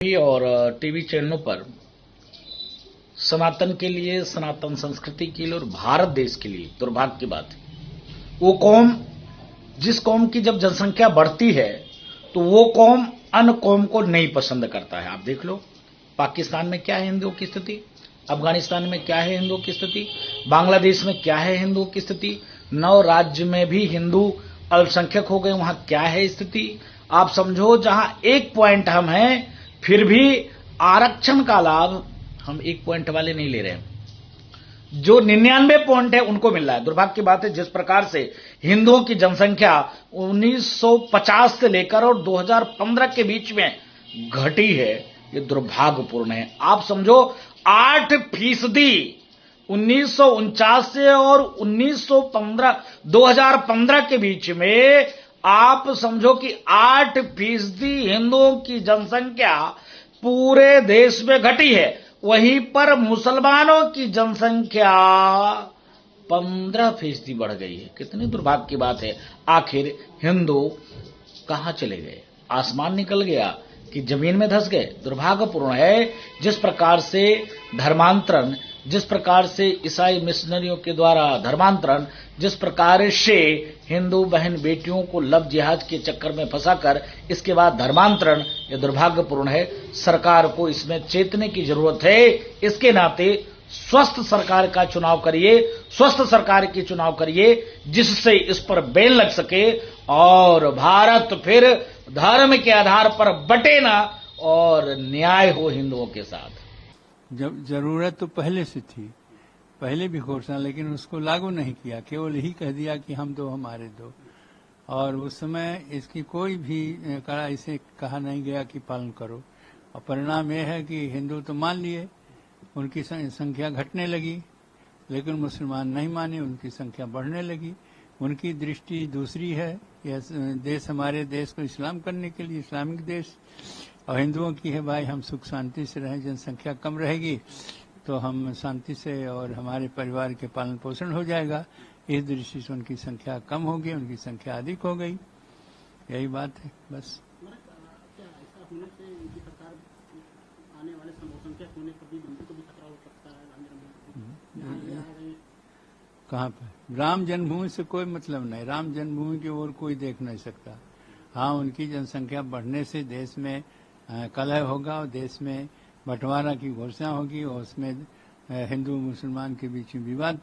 और टीवी चैनलों पर सनातन के लिए, सनातन संस्कृति के लिए और भारत देश के लिए दुर्भाग्य की बात है। वो कौम, जिस कौम की जब जनसंख्या बढ़ती है तो वो कौम अन्य कौम को नहीं पसंद करता है। आप देख लो पाकिस्तान में क्या है हिंदुओं की स्थिति, अफगानिस्तान में क्या है हिंदुओं की स्थिति, बांग्लादेश में क्या है हिंदुओं की स्थिति, 9 राज्य में भी हिंदू अल्पसंख्यक हो गए, वहां क्या है स्थिति। आप समझो जहां 1 पॉइंट हम हैं फिर भी आरक्षण का लाभ हम 1 पॉइंट वाले नहीं ले रहे हैं, जो 99 पॉइंट है उनको मिल रहा है। दुर्भाग्य की बात है जिस प्रकार से हिंदुओं की जनसंख्या 1950 से लेकर और 2015 के बीच में घटी है, ये दुर्भाग्यपूर्ण है। आप समझो 8% 1949 से और 2015 के बीच में आप समझो कि 8% हिंदुओं की जनसंख्या पूरे देश में घटी है। वहीं पर मुसलमानों की जनसंख्या 15% बढ़ गई है। कितनी दुर्भाग्य की बात है। आखिर हिंदू कहां चले गए? आसमान निकल गया कि जमीन में धंस गए? दुर्भाग्यपूर्ण है जिस प्रकार से धर्मांतरण, जिस प्रकार से ईसाई मिशनरियों के द्वारा धर्मांतरण, जिस प्रकार से हिंदू बहन बेटियों को लव जिहाद के चक्कर में फंसाकर इसके बाद धर्मांतरण, यह दुर्भाग्यपूर्ण है। सरकार को इसमें चेतने की जरूरत है। इसके नाते स्वस्थ सरकार का चुनाव करिए, स्वस्थ सरकार की चुनाव करिए जिससे इस पर बैन लग सके और भारत फिर धर्म के आधार पर बटे ना और न्याय हो हिंदुओं के साथ। जब जरूरत तो पहले से थी, पहले भी घोषणा, लेकिन उसको लागू नहीं किया, केवल यही कह दिया कि हम दो हमारे दो, और उस समय इसकी कोई भी कड़ा इसे कहा नहीं गया कि पालन करो। और परिणाम यह है कि हिंदू तो मान लिए, उनकी संख्या घटने लगी, लेकिन मुसलमान नहीं माने, उनकी संख्या बढ़ने लगी। उनकी दृष्टि दूसरी है, यह देश हमारे देश को इस्लाम करने के लिए, इस्लामिक देश, और हिंदुओं की है भाई हम सुख शांति से रहें, जनसंख्या कम रहेगी तो हम शांति से और हमारे परिवार के पालन पोषण हो जाएगा। इस दृष्टि से उनकी संख्या कम होगी, उनकी संख्या अधिक हो गई, यही बात है बस। कहाँ पर? राम जन्मभूमि से कोई मतलब नहीं, राम जन्मभूमि की ओर कोई देख नहीं सकता। हाँ, उनकी जनसंख्या बढ़ने से देश में कलह होगा और देश में बंटवारा की घोषणा होगी और उसमें हिंदू मुसलमान के बीच में विवाद